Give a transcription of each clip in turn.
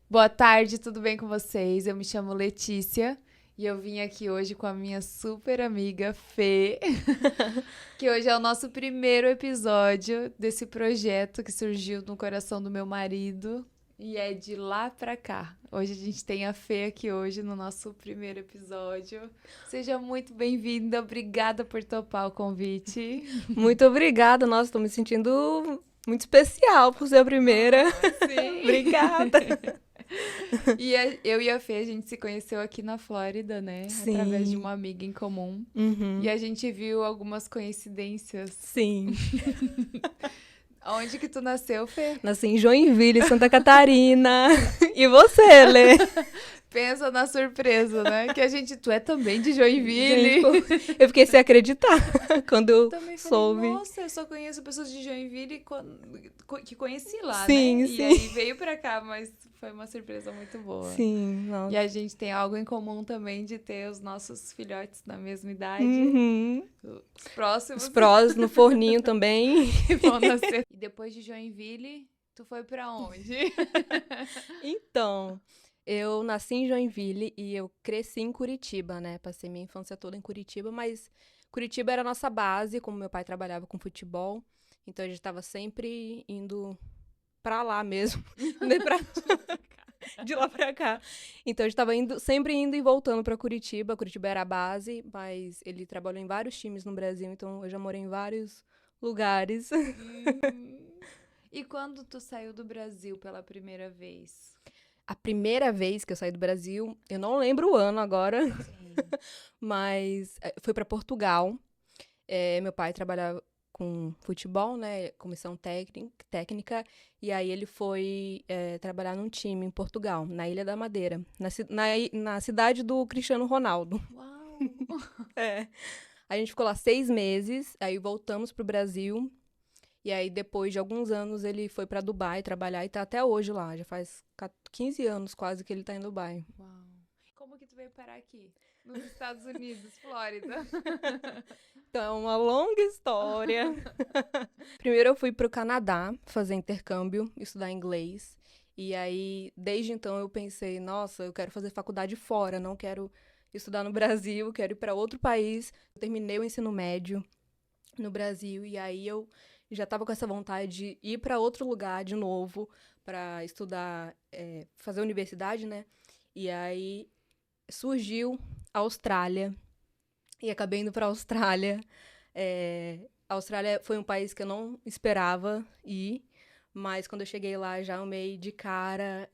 Boa tarde, tudo bem com vocês? Eu me chamo Letícia e eu vim aqui hoje com a minha super amiga Fê, que hoje é o nosso primeiro episódio desse projeto que surgiu no coração do meu marido e é de lá pra cá. Hoje a gente tem a Fê aqui hoje no nosso primeiro episódio. Seja muito bem-vinda, obrigada por topar o convite. Muito obrigada, nossa, tô me sentindo muito especial por ser a primeira. Ah, sim. Obrigada. Eu e a Fê, a gente se conheceu aqui na Flórida, né? Através de Sim. uma amiga em comum. E Uhum. a gente viu algumas coincidências. Sim. Onde que tu nasceu, Fê? Nasci em Joinville, Santa Catarina. E você, Lê? Pensa na surpresa, né? Que a gente, tu é também de Gente, Joinville. pô, eu fiquei sem acreditar quando eu Também falei, soube. nossa, eu só conheço pessoas de Joinville que conheci lá, né? Sim, E sim. aí veio pra cá, mas foi uma surpresa muito boa. Sim, E nossa. a gente tem algo em comum também de ter os nossos filhotes na mesma idade. Uhum. Os próximos Os prós no forninho também. que vão nascer. E depois de Joinville, tu foi pra onde? Então, eu nasci em Joinville e eu cresci em Curitiba, né? Passei minha infância toda em Curitiba, mas Curitiba era a nossa base, como meu pai trabalhava com futebol, então a gente estava sempre indo pra lá mesmo, nem pra de lá pra cá. Então a gente tava sempre indo e voltando pra Curitiba. Curitiba era a base, mas ele trabalhou em vários times no Brasil, então eu já morei em vários lugares. Hum. E quando tu saiu do Brasil pela primeira vez? A primeira vez que eu saí do Brasil, eu não lembro o ano agora, Sim. mas fui para Portugal. Meu pai trabalhava com futebol, né? Comissão técnica. E aí ele foi trabalhar num time em Portugal, na Ilha da Madeira, na cidade do Cristiano Ronaldo. Uau! É. A gente ficou lá 6 meses, aí voltamos pro Brasil. E aí, depois de alguns anos, ele foi pra Dubai trabalhar e tá até hoje lá. Já faz 15 anos quase que ele tá em Dubai. Uau! Como que tu veio parar aqui? Nos Estados Unidos, Flórida. Então, é uma longa história. Primeiro eu fui pro Canadá fazer intercâmbio, estudar inglês. E aí, desde então, eu pensei, nossa, eu quero fazer faculdade fora, não quero estudar no Brasil, quero ir para outro país. Eu terminei o ensino médio no Brasil e aí eu já estava com essa vontade de ir para outro lugar de novo para estudar, fazer universidade, né? E aí surgiu a Austrália e acabei indo para a Austrália. A Austrália foi um país que eu não esperava ir, mas quando eu cheguei lá já amei de cara.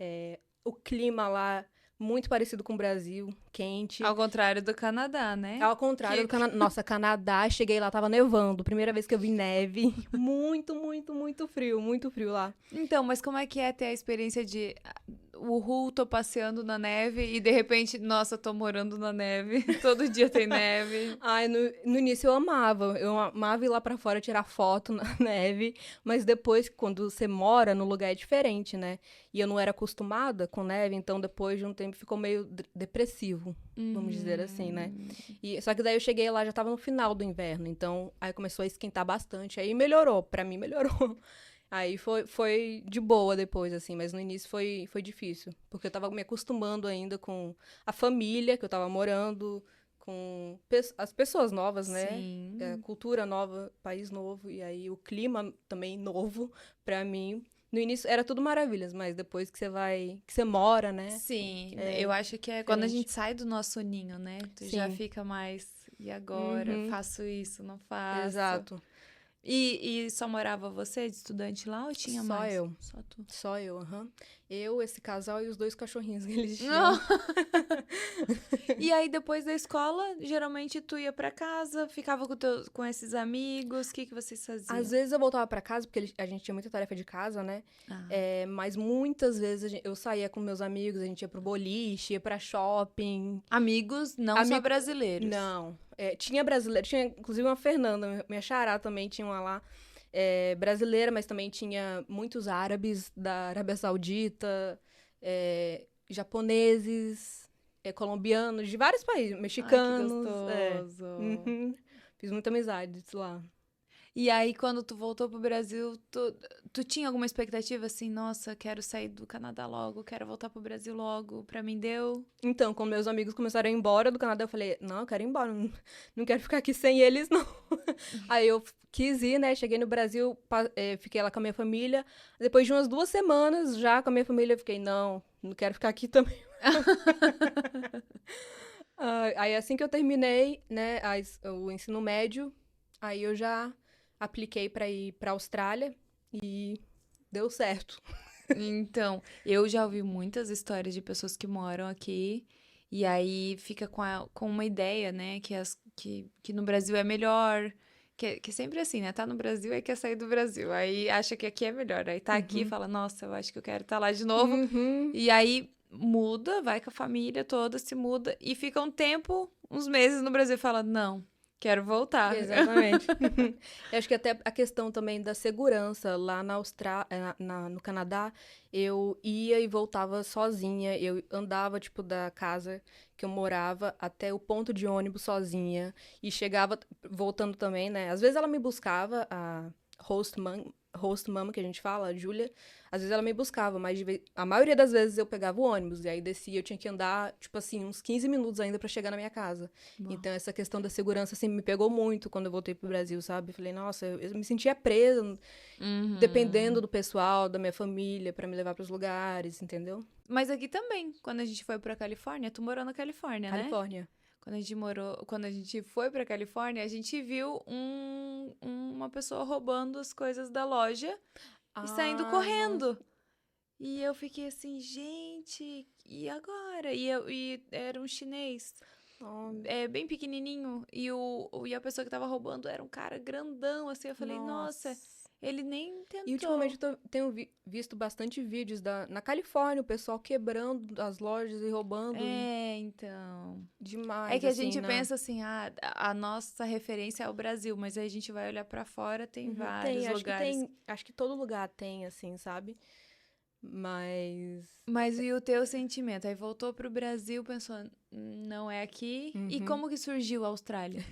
O clima lá muito parecido com o Brasil, quente. Ao contrário do Canadá, né? Ao contrário do Canadá. Nossa, Canadá, cheguei lá, tava nevando. Primeira vez que eu vi neve. Muito, muito, muito frio lá. Então, mas como é que é ter a experiência de uhul, tô passeando na neve e de repente, nossa, tô morando na neve. Todo dia tem neve. Ai, no início eu amava. Eu amava ir lá pra fora tirar foto na neve. Mas depois, quando você mora no lugar, é diferente, né? E eu não era acostumada com neve, então depois de um tempo ficou meio depressivo, vamos dizer assim, né? Uhum. Só que daí eu cheguei lá, já tava no final do inverno, então aí começou a esquentar bastante, aí melhorou, pra mim melhorou. Aí foi de boa depois, assim, mas no início foi difícil, porque eu tava me acostumando ainda com a família que eu tava morando, com as pessoas novas, né? Sim. Cultura nova, país novo, e aí o clima também novo pra mim. No início era tudo maravilhas, mas depois que você mora, né? Sim, É eu acho que é quando a diferente. gente sai do nosso ninho, né? Tu já Sim. fica mais. E agora? Uhum. Faço isso, não faço? Exato. E só morava você de estudante lá ou tinha Só mais? eu. Só tu. Só eu, aham. Eu, esse casal e os dois cachorrinhos que eles Não. tinham. E aí, depois da escola, geralmente tu ia pra casa, ficava com esses amigos, o que que vocês Às faziam? vezes eu voltava pra casa, porque a gente tinha muita tarefa de casa, né? Ah. Mas muitas vezes eu saía com meus amigos, a gente ia pro boliche, ia pra shopping. Amigos não só Amigo. brasileiros. Não. Tinha brasileiro, tinha inclusive uma Fernanda, minha xará também tinha uma lá. Brasileira, mas também tinha muitos árabes da Arábia Saudita, japoneses, colombianos, de vários países, Ai, que mexicanos. gostoso. Uhum. Fiz muita amizade lá. E aí, quando tu voltou pro Brasil, tu tinha alguma expectativa assim, nossa, quero sair do Canadá logo, quero voltar pro Brasil logo, pra mim deu? Então, quando meus amigos começaram a ir embora do Canadá, eu falei, não, eu quero ir embora, não quero ficar aqui sem eles, não. Aí eu quis ir, né? Cheguei no Brasil, fiquei lá com a minha família. Depois de umas 2 semanas, já com a minha família, eu fiquei, não quero ficar aqui também. Aí assim que eu terminei, né, o ensino médio, aí eu já apliquei pra ir pra Austrália e deu certo. Então, eu já ouvi muitas histórias de pessoas que moram aqui e aí fica com uma ideia, né, que no Brasil é melhor, que sempre assim, né, tá no Brasil e quer sair do Brasil, aí acha que aqui é melhor, aí tá aqui e Uhum. fala, nossa, eu acho que eu quero estar lá de novo, Uhum. e aí muda, vai com a família toda, se muda e fica um tempo, uns meses no Brasil e fala, não, quero voltar. Exatamente. Eu acho que até a questão também da segurança lá no Canadá, eu ia e voltava sozinha. Eu andava, tipo, da casa que eu morava até o ponto de ônibus sozinha. E chegava, voltando também, né? Às vezes ela me buscava, a host mom, que a gente fala, a Júlia. Às vezes ela me buscava, mas a maioria das vezes eu pegava o ônibus. E aí descia, eu tinha que andar, tipo assim, uns 15 minutos ainda pra chegar na minha casa. Bom. Então, essa questão da segurança, assim, me pegou muito quando eu voltei pro Brasil, sabe? Falei, nossa, eu me sentia presa, dependendo Uhum. do pessoal, da minha família, pra me levar pros lugares, entendeu? Mas aqui também, quando a gente foi pra Califórnia, tu morou na Califórnia, né? Califórnia. Quando a gente foi pra Califórnia, a gente viu uma pessoa roubando as coisas da loja e saindo Ah, nossa. correndo. E eu fiquei assim, gente, e agora? E era um chinês, Oh, bem pequenininho, e a pessoa que tava roubando era um cara grandão, assim. Eu falei, nossa, nossa. ele nem E ultimamente tentou. tenho visto bastante vídeos na Califórnia, o pessoal quebrando as lojas e roubando e Então. É demais, que a assim, gente na... pensa assim, a nossa referência é o Brasil, mas aí a gente vai olhar pra fora, tem Uhum, vários lugares. acho que todo lugar tem, assim, sabe? Mas... Mas e o teu sentimento? Aí voltou pro Brasil, pensou, não é aqui. E Uhum. como que surgiu a Austrália?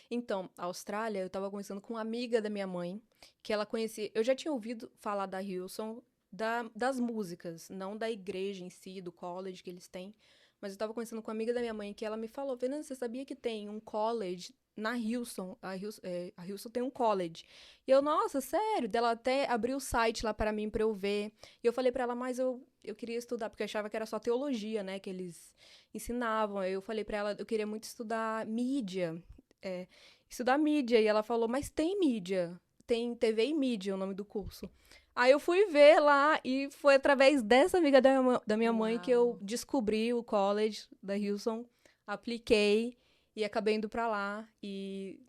Então, a Austrália, eu tava conversando com uma amiga da minha mãe, que ela conhecia. Eu já tinha ouvido falar da Hillsong, das músicas, não da igreja em si, do college que eles têm. Mas eu tava conversando com uma amiga da minha mãe que ela me falou: Fernanda, você sabia que tem um college na Hillsong? A Hillsong tem um college. E eu, nossa, sério? Dela até abriu o site lá para mim pra eu ver. E eu falei pra ela, mas eu queria estudar, porque eu achava que era só teologia, né, que eles ensinavam. Aí eu falei pra ela, eu queria muito estudar mídia, é, estudar mídia. E ela falou, mas tem mídia. Tem TV e mídia, o nome do curso. Aí eu fui ver lá e foi através dessa amiga da minha mãe que eu Uau. descobri o college da Hillsong, apliquei e acabei indo pra lá. E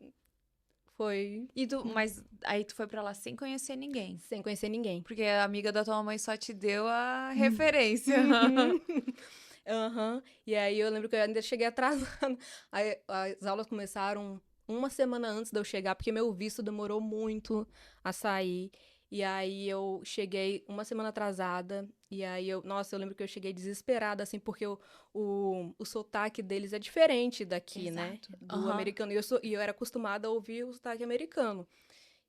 foi Mas aí tu foi pra lá sem conhecer ninguém. sem conhecer ninguém. Porque a amiga da tua mãe só te deu a Uhum. referência. Aham. E aí eu lembro que eu ainda cheguei atrasada. Aí as aulas começaram uma semana antes de eu chegar, porque meu visto demorou muito a sair. E aí eu cheguei uma semana atrasada. E aí nossa, eu lembro que eu cheguei desesperada, assim, porque o sotaque deles é diferente daqui, né? Exato. Do Aham. americano. E eu era acostumada a ouvir o sotaque americano.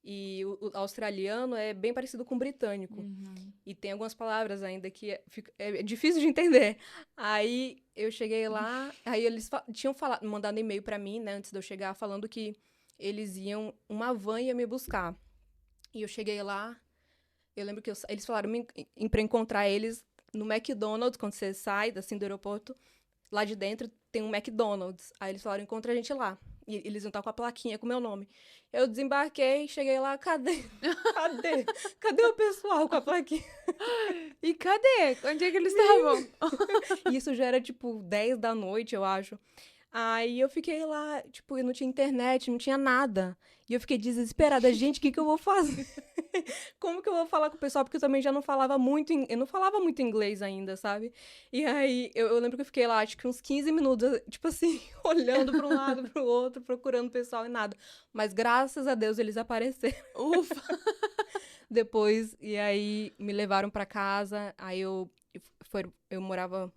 E o australiano é bem parecido com o britânico. Uhum. E tem algumas palavras ainda que é difícil de entender. Aí eu cheguei lá, aí eles tinham mandado e-mail pra mim, né, antes de eu chegar, falando que uma van ia me buscar. E eu cheguei lá, eu lembro que eles falaram pra encontrar eles no McDonald's, quando você sai, assim, do aeroporto, lá de dentro tem um McDonald's. Aí eles falaram, encontra a gente lá. E eles iam estar com a plaquinha com o meu nome. Eu desembarquei, cheguei lá, cadê? Cadê? Cadê o pessoal com a plaquinha? E cadê? Onde é que eles estavam? E isso já era, tipo, 10 da noite, eu acho. Aí eu fiquei lá, tipo, e não tinha internet, não tinha nada. E eu fiquei desesperada. Gente, o que que eu vou fazer? Como que eu vou falar com o pessoal? Porque eu também já não falava muito, eu não falava muito inglês ainda, sabe? E aí eu lembro que eu fiquei lá, acho que uns 15 minutos, tipo assim, olhando para um lado, para o outro, procurando o pessoal e nada. Mas graças a Deus eles apareceram Ufa. depois. E aí me levaram para casa. Aí eu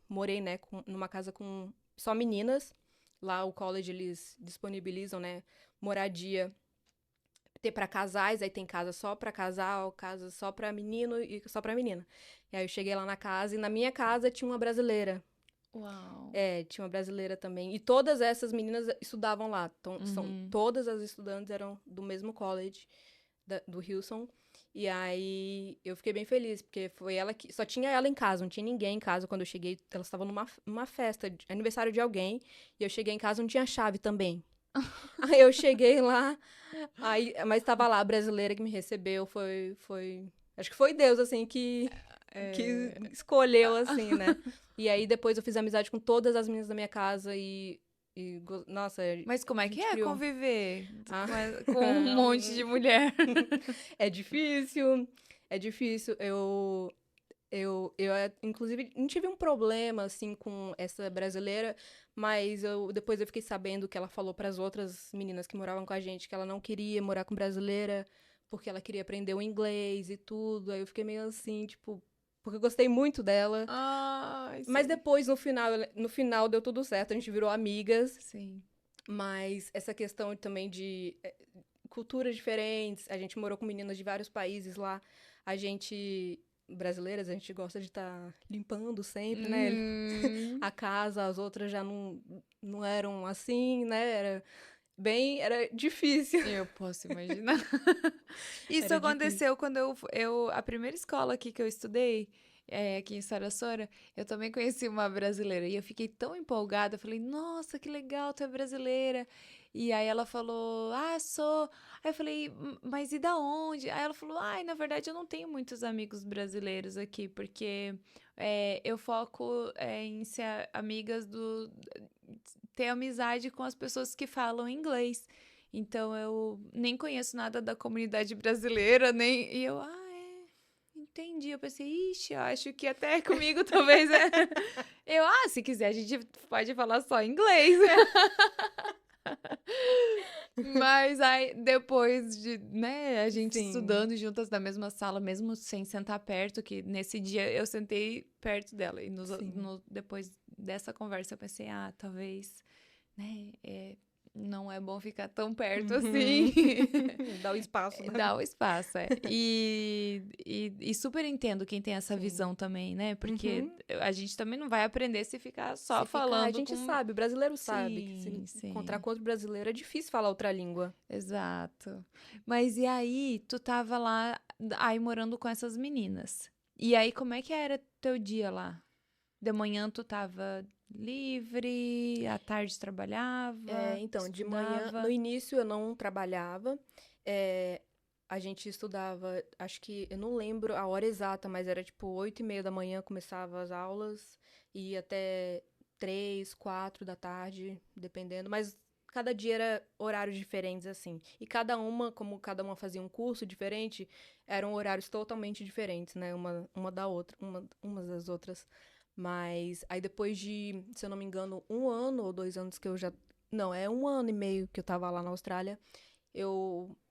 morei, né, numa casa com só meninas. Lá o college eles disponibilizam, né, moradia ter pra casais, aí tem casa só pra casal, casa só pra menino e só pra menina. E aí eu cheguei lá na casa e na minha casa tinha uma brasileira. Uau. Tinha uma brasileira também. E todas essas meninas estudavam lá. Então, todas as estudantes eram do mesmo college, do Hillsong. E aí eu fiquei bem feliz, porque foi ela que. Só tinha ela em casa, não tinha ninguém em casa quando eu cheguei. Elas estavam numa festa, aniversário de alguém. E eu cheguei em casa, não tinha chave também. Aí eu cheguei lá, mas tava lá a brasileira que me recebeu. Acho que foi Deus, assim, que escolheu, assim, né? E aí depois eu fiz amizade com todas as meninas da minha casa nossa, Mas como a é que gente é criou. conviver com um monte de mulher? É difícil, é difícil. Inclusive, não tive um problema, assim, com essa brasileira, mas depois eu fiquei sabendo que ela falou para as outras meninas que moravam com a gente que ela não queria morar com brasileira, porque ela queria aprender o inglês e tudo. Aí eu fiquei meio assim, tipo, porque eu gostei muito dela. Ai, Mas sim. depois, no final deu tudo certo, a gente virou amigas. Sim. Mas essa questão também de culturas diferentes, a gente morou com meninas de vários países lá. Brasileiras, a gente gosta de estar limpando sempre, né? A casa, as outras já não eram assim, né? Era difícil. Eu posso imaginar. Isso Era difícil. aconteceu quando a primeira escola aqui que eu estudei, aqui em Sarasota, eu também conheci uma brasileira e eu fiquei tão empolgada, eu falei, nossa, que legal, tu é brasileira. E aí ela falou, sou. Aí eu falei, mas e da onde? Aí ela falou, na verdade eu não tenho muitos amigos brasileiros aqui, porque eu foco em ser amigas ter amizade com as pessoas que falam inglês. Então eu nem conheço nada da comunidade brasileira, nem. E eu, entendi. Eu pensei, ixi, eu acho que até comigo talvez é. Eu, se quiser, a gente pode falar só inglês. Mas aí, depois de, né, a gente Sim. estudando juntas na mesma sala, mesmo sem sentar perto, que nesse dia eu sentei perto dela. E depois dessa conversa eu pensei, talvez, né, não é bom ficar tão perto assim. Dá o espaço, né? Dá o espaço, E super entendo quem tem essa visão também, né? Porque a gente também não vai aprender se ficar só falando a gente sabe, o brasileiro sabe que se Sim. encontrar com outro brasileiro é difícil falar outra língua. Exato. Mas e aí, tu tava lá, aí morando com essas meninas. E aí, como é que era teu dia lá? De manhã tu tava livre, à tarde trabalhava, Então, de manhã, estudava? no início eu não trabalhava, a gente estudava, acho que, eu não lembro a hora exata, mas era tipo 8:30 da manhã começava as aulas, e ia até 3, 4 da tarde, dependendo, mas cada dia era horários diferentes, assim. E como cada uma fazia um curso diferente, eram horários totalmente diferentes, né, uma da outra, umas das outras. Mas aí depois de, se eu não me engano, 1 ano ou 2 anos que eu já... Não, é 1 ano e meio que eu tava lá na Austrália.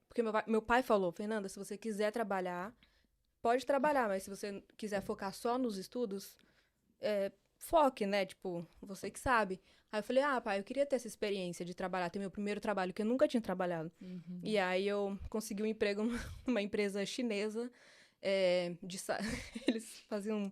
Porque meu pai falou, Fernanda, se você quiser trabalhar, pode trabalhar, mas se você quiser focar só nos estudos, foque, né? Tipo, você que sabe. Aí eu falei, pai, eu queria ter essa experiência de trabalhar, ter meu primeiro trabalho, que eu nunca tinha trabalhado. E aí eu consegui um emprego numa empresa chinesa, eles faziam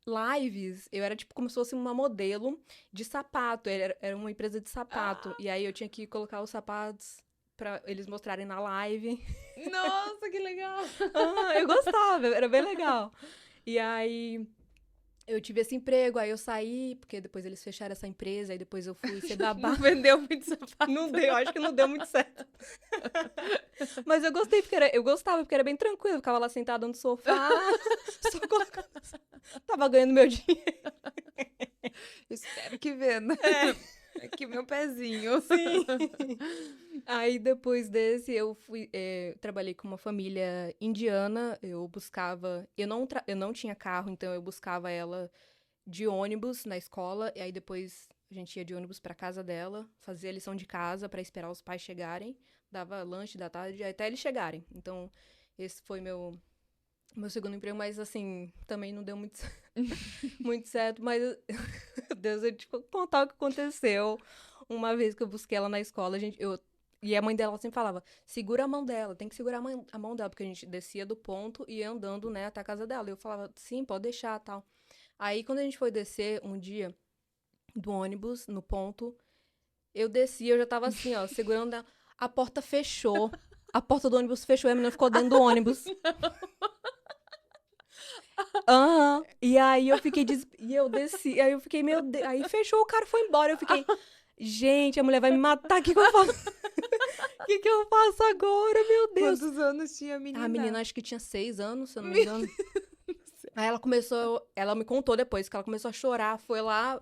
lives, eu era tipo como se fosse uma modelo de sapato, era uma empresa de sapato, e aí eu tinha que colocar os sapatos pra eles mostrarem na live. Nossa, que legal! Eu gostava, era bem legal. E aí eu tive esse emprego, aí eu saí, porque depois eles fecharam essa empresa, aí depois eu fui ser babá. Não vendeu muito sapato. Não deu, acho que não deu muito certo. Mas eu gostei, eu gostava, porque era bem tranquilo, eu ficava lá sentada no sofá, só colocando... Tava ganhando meu dinheiro. Espero que venda. Aqui meu pezinho. Sim. Aí depois desse eu trabalhei com uma família indiana, eu não tinha carro, então eu buscava ela de ônibus na escola, e aí depois a gente ia de ônibus pra casa dela, fazia lição de casa pra esperar os pais chegarem, dava lanche da tarde até eles chegarem. Então esse foi meu segundo emprego, mas assim, também não deu muito, muito certo, mas meu Deus, eu te contar o que aconteceu. Uma vez que eu busquei ela na escola, E a mãe dela sempre falava, segura a mão dela, tem que segurar a mão dela, porque a gente descia do ponto e ia andando, né, até a casa dela. E eu falava, sim, pode deixar, tal. Aí, quando a gente foi descer um dia do ônibus, no ponto, eu desci, eu já tava assim, ó, segurando ela. A porta fechou. A porta do ônibus fechou e a menina ficou dentro do ônibus. Aham. E aí eu fiquei e eu desci, aí eu fiquei, meu Deus, aí fechou, o cara foi embora. Eu fiquei, gente, a mulher vai me matar, o que que eu faço? O que que eu faço agora, meu Deus? Quantos anos tinha a menina? A menina acho que tinha 6 anos, se eu não me engano. Aí ela me contou depois que ela começou a chorar, foi lá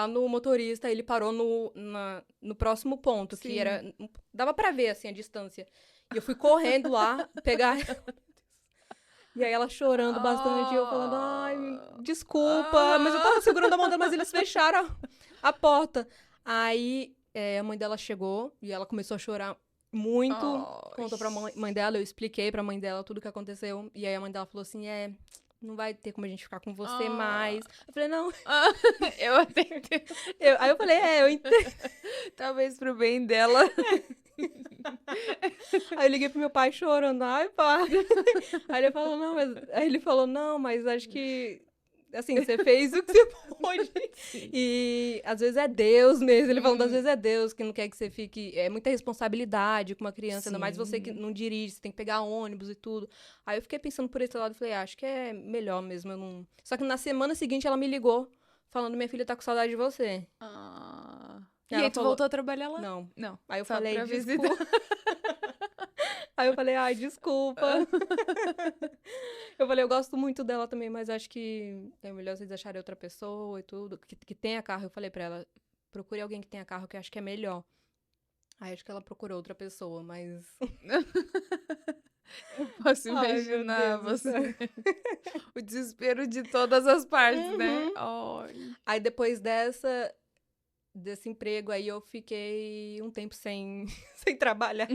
no motorista, ele parou no próximo ponto, Sim. que era, dava pra ver, assim, a distância. E eu fui correndo lá, pegar e aí ela chorando bastante, e eu falando, ai, desculpa, mas eu tava segurando a mão dela, mas eles fecharam a porta. Aí a mãe dela chegou e ela começou a chorar muito, contou pra mãe dela, eu expliquei pra mãe dela tudo o que aconteceu, e aí a mãe dela falou assim, não vai ter como a gente ficar com você mais. Eu falei, não. Eu atendo. Aí eu falei, eu entendo. Talvez pro bem dela. Aí eu liguei pro meu pai chorando, ai, pai. Aí ele falou, não, mas acho que, assim, você fez o que você pôde. E às vezes é Deus mesmo. Ele falando, às vezes é Deus que não quer que você fique. É muita responsabilidade com uma criança, ainda mais você que não dirige, você tem que pegar ônibus e tudo. Aí eu fiquei pensando por esse lado e falei, acho que é melhor mesmo. Eu não... Só que na semana seguinte ela me ligou, falando, minha filha tá com saudade de você. E aí tu voltou a trabalhar lá? Não. Não. Aí eu Só falei, pra desculpa. Aí eu falei, ai, desculpa. Eu falei, eu gosto muito dela também, mas acho que é melhor vocês acharem outra pessoa e tudo, que tenha carro. Eu falei pra ela, procure alguém que tenha carro, que eu acho que é melhor. Aí acho que ela procurou outra pessoa, mas... Eu posso imaginar você. O desespero de todas as partes, né? Aí depois desse emprego aí eu fiquei um tempo sem trabalhar.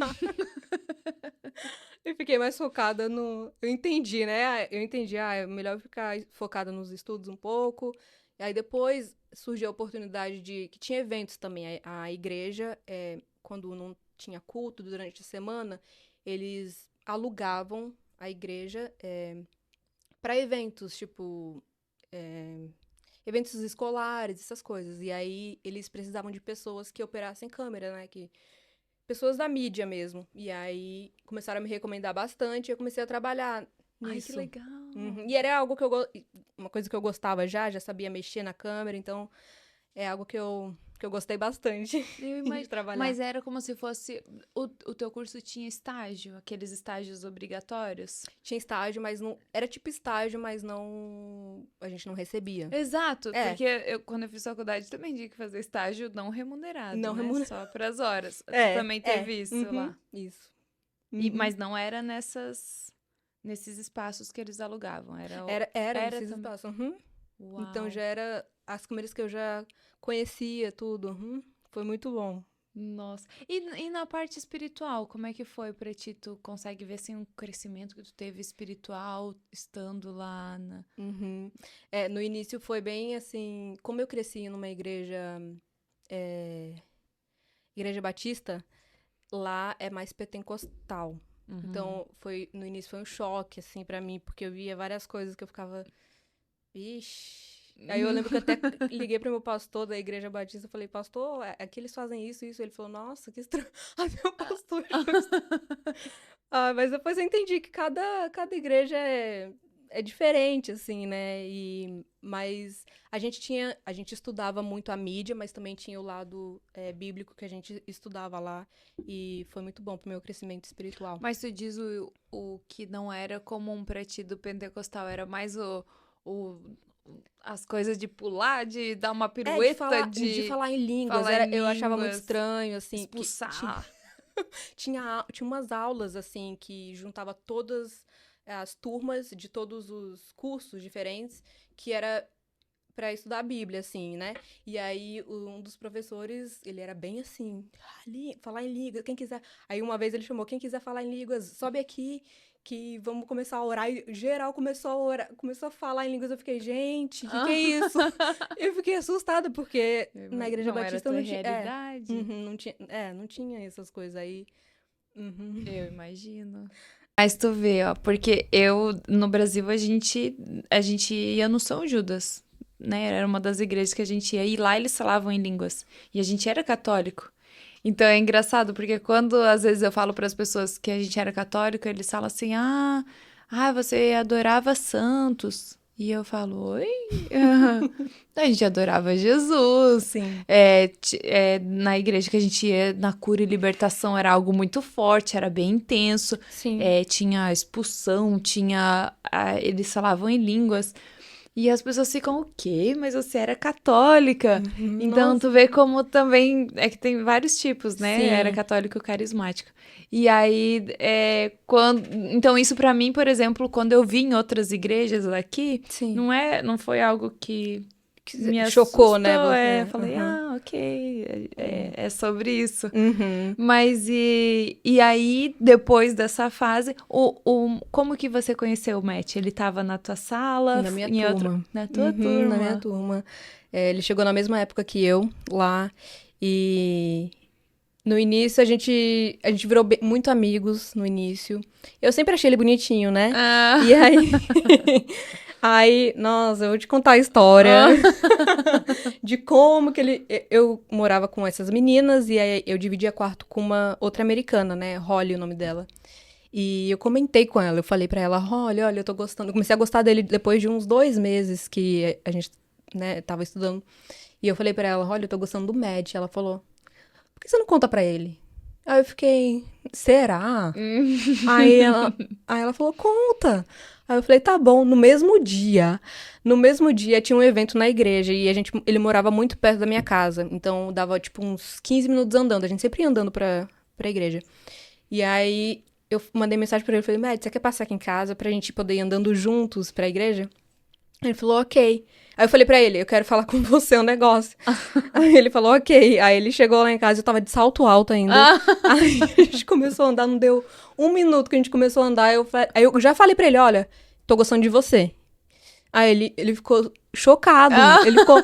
Eu fiquei mais focada no... Eu entendi, né? É melhor ficar focada nos estudos um pouco. E aí depois surgiu a oportunidade que tinha eventos também. A igreja, quando não tinha culto durante a semana, eles alugavam a igreja para eventos, tipo... eventos escolares, essas coisas. E aí eles precisavam de pessoas que operassem câmera, né? Pessoas da mídia mesmo. E aí começaram a me recomendar bastante e eu comecei a trabalhar nisso. Ai, que legal. E era algo que uma coisa que eu gostava já sabia mexer na câmera, então é algo que eu gostei bastante de trabalhar. Mas era como se fosse... O teu curso tinha estágio? Aqueles estágios obrigatórios? Tinha estágio, mas não... Era tipo estágio, mas não... A gente não recebia. Exato, porque quando eu fiz faculdade também tinha que fazer estágio não remunerado, Não né? remunerado. Só pras horas. Tu também teve isso lá? Isso. Mas não era nesses espaços que eles alugavam? Era nesses espaços. Uau. Então já era as câmeras que eu já conhecia, tudo. Foi muito bom. Nossa. E na parte espiritual, como é que foi pra ti? Tu consegue ver, assim, um crescimento que tu teve espiritual estando lá na... No início foi bem, assim... Como eu cresci numa igreja batista, lá é mais pentecostal. Então, no início foi um choque, assim, pra mim, porque eu via várias coisas que eu ficava... Ixi... Aí eu lembro que eu até liguei pro meu pastor da igreja batista e falei, pastor, aqui eles fazem isso. Ele falou, nossa, que estranho. Meu pastor. Mas depois eu entendi que cada igreja é diferente, assim, né? Mas a gente estudava muito a mídia, mas também tinha o lado bíblico que a gente estudava lá. E foi muito bom pro meu crescimento espiritual. Mas tu diz o que não era comum pra ti do pentecostal, era mais as coisas de pular, de dar uma pirueta, de falar em línguas. Eu achava muito estranho, assim. Expulsar. Tinha umas aulas, assim, que juntava todas as turmas de todos os cursos diferentes, que era para estudar a Bíblia, assim, né? E aí, um dos professores, ele era bem assim, falar em línguas, quem quiser... Aí, uma vez ele chamou, quem quiser falar em línguas, sobe aqui, que vamos começar a orar. E geral começou a orar, começou a falar em línguas. Eu fiquei, gente, o que é isso? Eu fiquei assustada, porque na Igreja Batista não tinha... realidade. Não tinha essas coisas aí. Eu imagino. Mas tu vê, ó, porque no Brasil, a gente ia no São Judas, né? Era uma das igrejas que a gente ia, e lá eles falavam em línguas. E a gente era católico. Então é engraçado, porque quando às vezes eu falo para as pessoas que a gente era católico, eles falam assim: você adorava santos. E eu falo: oi? A gente adorava Jesus. Sim. Na igreja que a gente ia, na cura e libertação, era algo muito forte, era bem intenso. Sim. Tinha expulsão, eles falavam em línguas. E as pessoas ficam, o quê? Mas você era católica. Então, Nossa. tu vê como também... É que tem vários tipos, né? Sim. Era católico carismático. E aí, então isso pra mim, por exemplo, quando eu vi em outras igrejas daqui, Sim. não foi algo que me chocou, assustou, né? Eu falei, ok, é sobre isso. Uhum. Mas e aí, depois dessa fase, como que você conheceu o Matt? Ele tava na tua sala? Na minha turma. Na tua turma? Na minha turma. Ele chegou na mesma época que eu, lá, e no início a gente virou muito amigos, no início. Eu sempre achei ele bonitinho, né? E aí, nossa, eu vou te contar a história de como que eu morava com essas meninas e aí eu dividia quarto com uma outra americana, né? Holly, o nome dela. E eu comentei com ela, eu falei pra ela, olha, eu tô gostando. Eu comecei a gostar dele depois de uns 2 meses que a gente, né, tava estudando. E eu falei pra ela, olha, eu tô gostando do Matt. Ela falou, por que você não conta pra ele? Aí eu fiquei, será? Aí ela falou, conta. Aí eu falei, tá bom. No mesmo dia tinha um evento na igreja e ele morava muito perto da minha casa. Então dava tipo uns 15 minutos andando. A gente sempre ia andando pra igreja. E aí eu mandei mensagem pra ele, falei, Matt, você quer passar aqui em casa pra gente poder ir andando juntos pra igreja? Ele falou, ok. Aí eu falei pra ele, eu quero falar com você um negócio. Aí ele falou, ok. Aí ele chegou lá em casa, eu tava de salto alto ainda. Aí a gente começou a andar, não deu 1 minuto que a gente começou a andar. Aí eu já falei pra ele, olha, tô gostando de você. Aí ele ficou chocado. Ele ficou,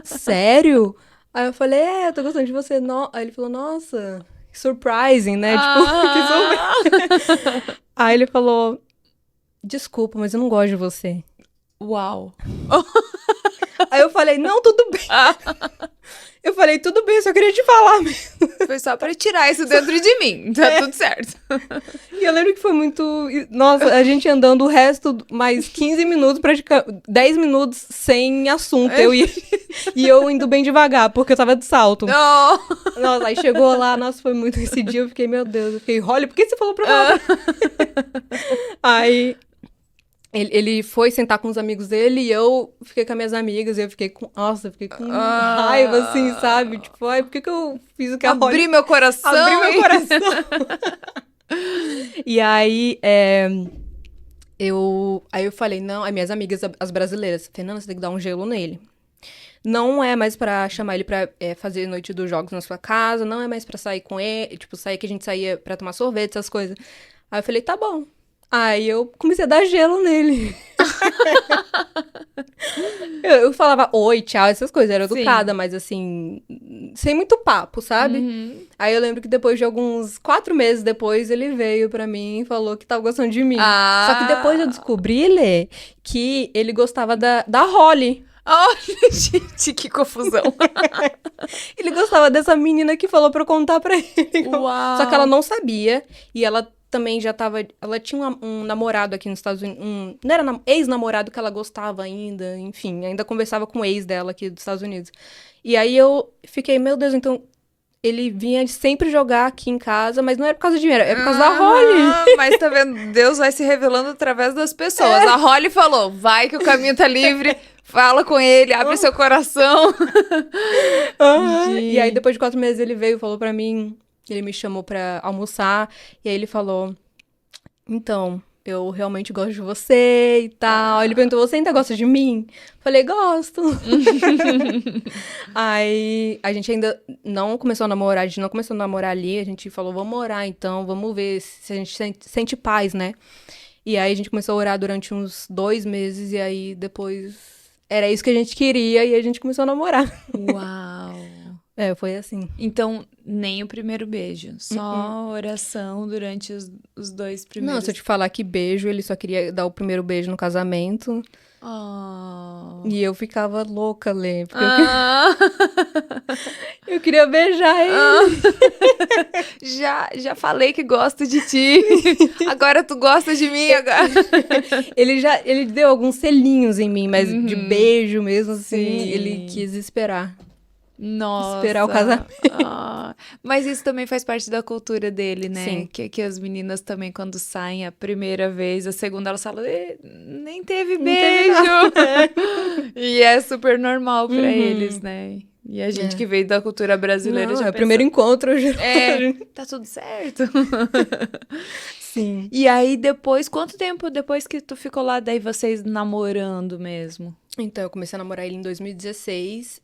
sério? Aí eu falei, eu tô gostando de você. Aí ele falou, nossa, surprising, né? Tipo, que surpresa. Aí ele falou, desculpa, mas eu não gosto de você. Uau. Aí eu falei, não, tudo bem. Eu falei, tudo bem, só queria te falar mesmo. Foi só pra tirar isso dentro de mim. Tá tudo certo. E eu lembro que foi muito... Nossa, a gente andando o resto, mais 15 minutos, praticamente 10 minutos sem assunto. E eu indo bem devagar, porque eu tava de salto. Oh. Nossa, aí chegou lá, nossa, foi muito esse dia. Eu fiquei, meu Deus, eu fiquei, olha, por que você falou pra falar? Aí... Ele foi sentar com os amigos dele e eu fiquei com as minhas amigas e eu fiquei com... Nossa, eu fiquei com raiva, assim, sabe? Tipo, por que eu fiz o que a Holly... Abri meu coração. E aí, eu falei, não... Aí minhas amigas, as brasileiras, Fernanda, você tem que dar um gelo nele. Não é mais pra chamar ele pra fazer noite dos jogos na sua casa, não é mais pra sair com ele, tipo, sair que a gente saía pra tomar sorvete, essas coisas. Aí eu falei, tá bom. Aí eu comecei a dar gelo nele. eu falava oi, tchau, essas coisas. Era educada, mas assim, sem muito papo, sabe? Uhum. Aí eu lembro que depois de alguns 4 meses depois, ele veio pra mim e falou que tava gostando de mim. Só que depois eu descobri, Lê, que ele gostava da Holly. Oh, gente, que confusão. Ele gostava dessa menina que falou pra eu contar pra ele. Uau. Só que ela não sabia e ela também já tava... Ela tinha um namorado aqui nos Estados Unidos. Não era ex-namorado que ela gostava ainda. Enfim, ainda conversava com o ex dela aqui dos Estados Unidos. E aí eu fiquei, meu Deus, então... Ele vinha sempre jogar aqui em casa, mas não era por causa de dinheiro, é por causa da Holly. Mas tá vendo? Deus vai se revelando através das pessoas. A Holly falou, vai que o caminho tá livre, fala com ele, abre seu coração. E aí depois de 4 meses ele veio e falou pra mim, ele me chamou pra almoçar, e aí ele falou, então, eu realmente gosto de você e tal. Ele perguntou, você ainda gosta de mim? Falei, gosto. Aí a gente ainda não começou a namorar, a gente não começou a namorar ali, a gente falou, vamos orar então, vamos ver se a gente sente paz, né? E aí a gente começou a orar durante uns 2 meses e aí depois era isso que a gente queria e a gente começou a namorar. Uau! Foi assim. Então, nem o primeiro beijo, só oração durante os 2 primeiros. Não, se eu te falar que beijo, ele só queria dar o primeiro beijo no casamento. Oh. E eu ficava louca, Lê, porque eu queria beijar ele. Já falei que gosto de ti. Agora tu gosta de mim agora. Ele deu alguns selinhos em mim, mas de beijo mesmo, assim, Sim. ele quis esperar. Nossa. Esperar o casamento. Mas isso também faz parte da cultura dele, né? Sim. Que as meninas também, quando saem a primeira vez, a segunda elas falam, nem teve Não beijo. teve E é super normal pra eles, né? E a gente que veio da cultura brasileira Não, já é o pensa, primeiro encontro. tá tudo certo. Sim. E aí depois, quanto tempo depois que tu ficou lá, daí vocês namorando mesmo? Então, eu comecei a namorar ele em 2016.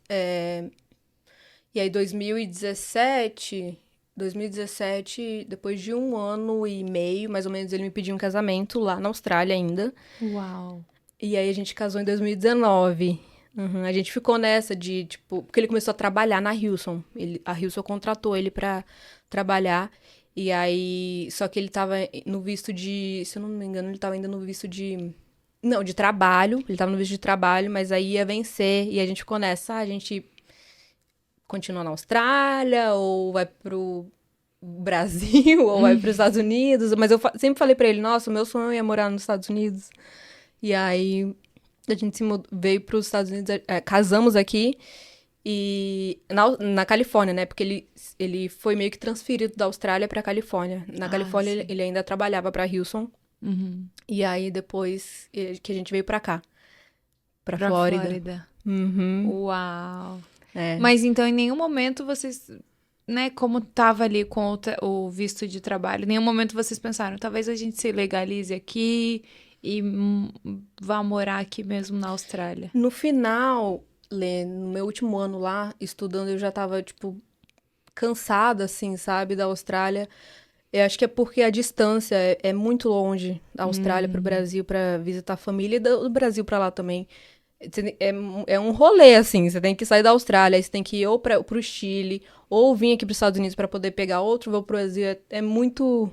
E aí, 2017, depois de 1 ano e meio, mais ou menos, ele me pediu um casamento lá na Austrália ainda. Uau. E aí, a gente casou em 2019. A gente ficou nessa de, tipo... Porque ele começou a trabalhar na Hilson. A Hilson contratou ele pra trabalhar. E aí... Só que ele tava no visto de... Se eu não me engano, ele tava ainda no visto de... Não, de trabalho. Ele tava no visto de trabalho, mas aí ia vencer. E a gente ficou nessa, a gente... continua na Austrália, ou vai pro Brasil, ou vai pros Estados Unidos. Mas eu sempre falei pra ele, nossa, o meu sonho é morar nos Estados Unidos. E aí, a gente veio pros Estados Unidos, casamos aqui, e na Califórnia, né? Porque ele foi meio que transferido da Austrália pra Califórnia. Na Califórnia, ele ainda trabalhava pra Hilson. E aí, depois que a gente veio pra cá, pra Flórida. Uau. Mas então, em nenhum momento vocês, né, como tava ali com o visto de trabalho, em nenhum momento vocês pensaram, talvez a gente se legalize aqui e vá morar aqui mesmo na Austrália. No final, Lê, no meu último ano lá, estudando, eu já tava, tipo, cansada, assim, sabe, da Austrália. Eu acho que é porque a distância é muito longe da Austrália pro Brasil pra visitar a família e do Brasil pra lá também. É um rolê, assim, você tem que sair da Austrália, aí você tem que ir ou pro Chile, ou vir aqui pros Estados Unidos pra poder pegar outro voo pro Brasil, é muito...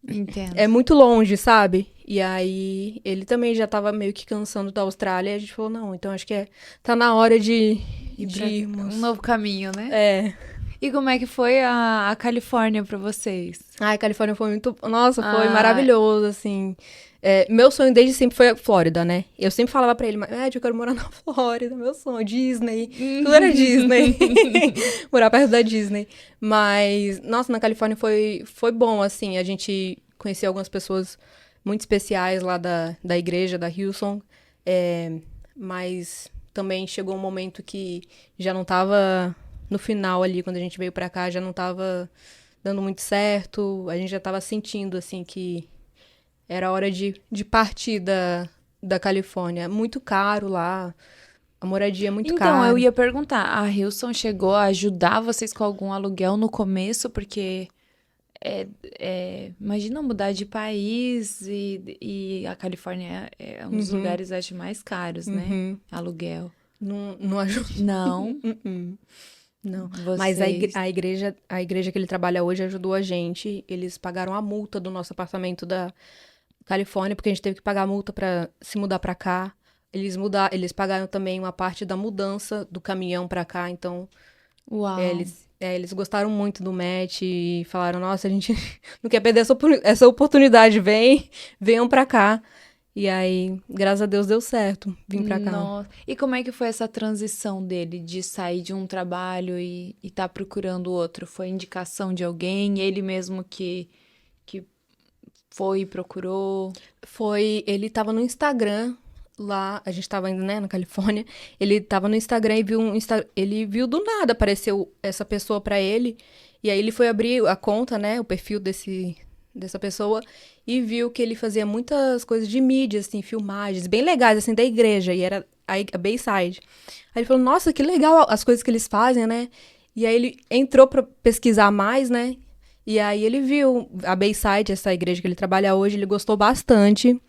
Entendo. É muito longe, sabe? E aí, ele também já tava meio que cansando da Austrália, e a gente falou, não, então acho que tá na hora de irmos. Um novo caminho, né? É. E como é que foi a Califórnia pra vocês? Ai, a Califórnia foi muito... Nossa, foi maravilhoso, assim... meu sonho desde sempre foi a Flórida, né? Eu sempre falava pra ele, eu quero morar na Flórida, meu sonho, Disney. Tudo era Disney. Morar perto da Disney. Mas, nossa, na Califórnia foi bom, assim. A gente conheceu algumas pessoas muito especiais lá da igreja, da Hilson. Mas também chegou um momento que já não tava no final ali, quando a gente veio pra cá, já não tava dando muito certo. A gente já tava sentindo, assim, que... Era hora de partir da Califórnia. Muito caro lá. A moradia é muito cara. Então, eu ia perguntar, a Hilson chegou a ajudar vocês com algum aluguel no começo? Porque imagina mudar de país e a Califórnia é um dos lugares, acho, mais caros, né? Aluguel. Não ajuda. Não? Não. Vocês... Mas a igreja que ele trabalha hoje ajudou a gente. Eles pagaram a multa do nosso apartamento da Califórnia, porque a gente teve que pagar a multa pra se mudar pra cá. Eles pagaram também uma parte da mudança do caminhão pra cá, então... Uau. Eles gostaram muito do Matt e falaram, nossa, a gente não quer perder essa oportunidade, venham pra cá. E aí, graças a Deus, deu certo, vim pra cá. Nossa. E como é que foi essa transição dele, de sair de um trabalho e tá procurando outro? Foi indicação de alguém? Ele mesmo que foi e procurou? Ele tava no Instagram lá, a gente tava ainda, né, na Califórnia. Ele tava no Instagram e ele viu do nada, apareceu essa pessoa pra ele. E aí ele foi abrir a conta, né, o perfil dessa pessoa e viu que ele fazia muitas coisas de mídia, assim, filmagens bem legais, assim, da igreja, e era a Bayside. Aí ele falou, nossa, que legal as coisas que eles fazem, né? E aí ele entrou pra pesquisar mais, né? E aí ele viu a Bayside, essa igreja que ele trabalha hoje, ele gostou bastante.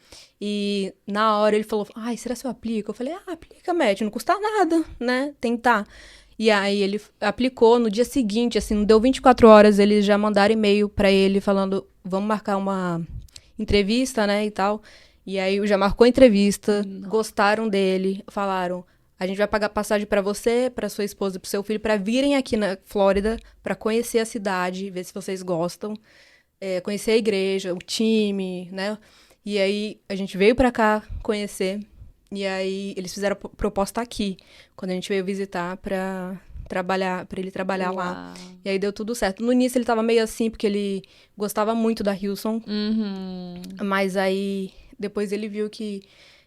E na hora ele falou, ai, será que eu aplico? Eu falei, aplica, Matt, não custa nada, né? Tentar. E aí ele aplicou no dia seguinte, assim, não deu 24 horas, eles já mandaram e-mail pra ele falando, vamos marcar uma entrevista, né, e tal. E aí já marcou a entrevista, gostaram dele, falaram, a gente vai pagar passagem pra você, pra sua esposa e pro seu filho, pra virem aqui na Flórida, pra conhecer a cidade, ver se vocês gostam, conhecer a igreja, o time, né? E aí a gente veio pra cá conhecer. E aí eles fizeram a proposta aqui, quando a gente veio visitar pra ele trabalhar lá. E aí deu tudo certo. No início ele tava meio assim, porque ele gostava muito da Hillsong. Mas aí depois ele viu que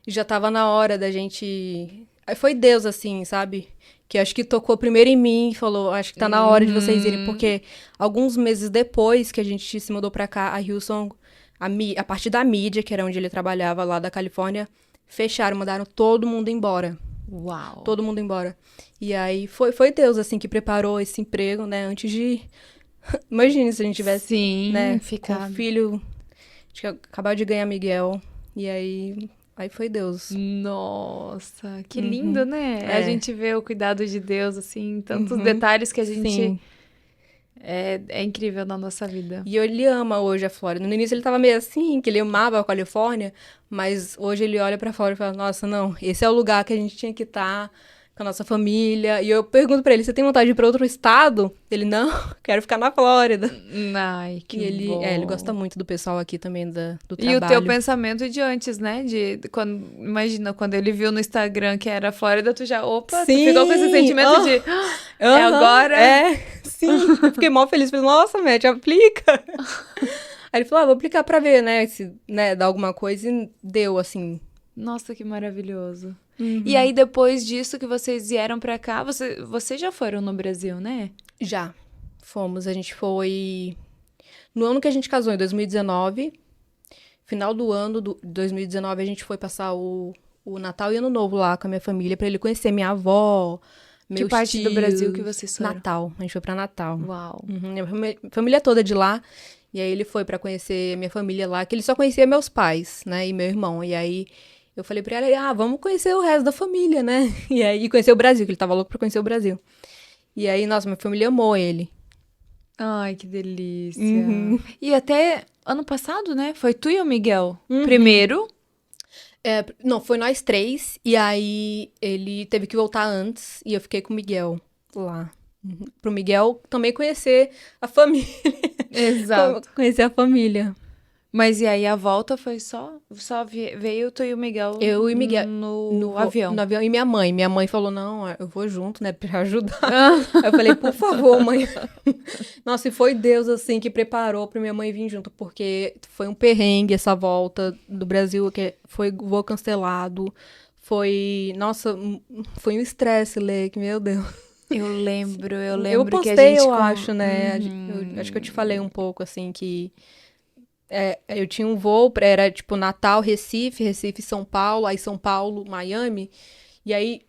já tava na hora da gente... Aí foi Deus, assim, sabe? Que acho que tocou primeiro em mim e falou, acho que tá na hora de vocês irem. Porque alguns meses depois que a gente se mudou pra cá, a Hillsong, a parte da mídia, que era onde ele trabalhava lá da Califórnia, fecharam, mandaram todo mundo embora. Uau! Todo mundo embora. E aí foi Deus, assim, que preparou esse emprego, né? Antes de... Imagina se a gente tivesse, Sim, né? ficar... Com um filho... Acho que acabava de ganhar Miguel. E aí foi Deus. Nossa, que lindo, né? A É. gente vê o cuidado de Deus, assim, tantos detalhes que a gente... Sim. É incrível na nossa vida. E ele ama hoje a Flórida. No início ele tava meio assim, que ele amava a Califórnia, mas hoje ele olha pra fora e fala, nossa, não, esse é o lugar que a gente tinha que estar com a nossa família. E eu pergunto pra ele, você tem vontade de ir pra outro estado? Ele, não, quero ficar na Flórida. Ai, que E ele, bom. ele gosta muito do pessoal aqui também, do E o trabalho. teu pensamento de antes, né? Imagina, quando ele viu no Instagram que era Flórida, tu já, opa, Sim! tu ficou com esse sentimento de, é agora? Sim, eu fiquei mó feliz. Falei, nossa, Matt, aplica. Aí ele falou, vou aplicar pra ver, né, se dá alguma coisa. E deu, assim. Nossa, que maravilhoso. E aí, depois disso que vocês vieram pra cá, vocês já foram no Brasil, né? Já, fomos. A gente foi... No ano que a gente casou, em 2019, final do ano de 2019, a gente foi passar o Natal e Ano Novo lá com a minha família, pra ele conhecer minha avó, meus Que parte do tios. Brasil que vocês foram? Natal, a gente foi pra Natal. Uau. A família toda de lá. E aí ele foi pra conhecer a minha família lá, que ele só conhecia meus pais, né, e meu irmão. E aí eu falei pra ela, vamos conhecer o resto da família, né? E aí conhecer o Brasil, que ele tava louco pra conhecer o Brasil. E aí, nossa, minha família amou ele. Ai, que delícia. E até ano passado, né? Foi tu e o Miguel primeiro. Não, foi nós três. E aí ele teve que voltar antes. E eu fiquei com o Miguel lá. Pro Miguel também conhecer a família. Exato. Conhecer a família. Mas e aí a volta foi só veio tu e o Miguel Eu e Miguel no avião. No avião. E minha mãe. Minha mãe falou, não, eu vou junto, né, pra ajudar. Aí eu falei, por favor, mãe. Nossa, e foi Deus, assim, que preparou pra minha mãe vir junto. Porque foi um perrengue essa volta do Brasil, que foi voo cancelado. Nossa, foi um estresse, Lê, que meu Deus. Eu lembro Eu postei, que a gente... eu acho, né? Eu acho que eu te falei um pouco, assim, que... eu tinha um voo, era tipo Natal, Recife, São Paulo, aí São Paulo, Miami. E aí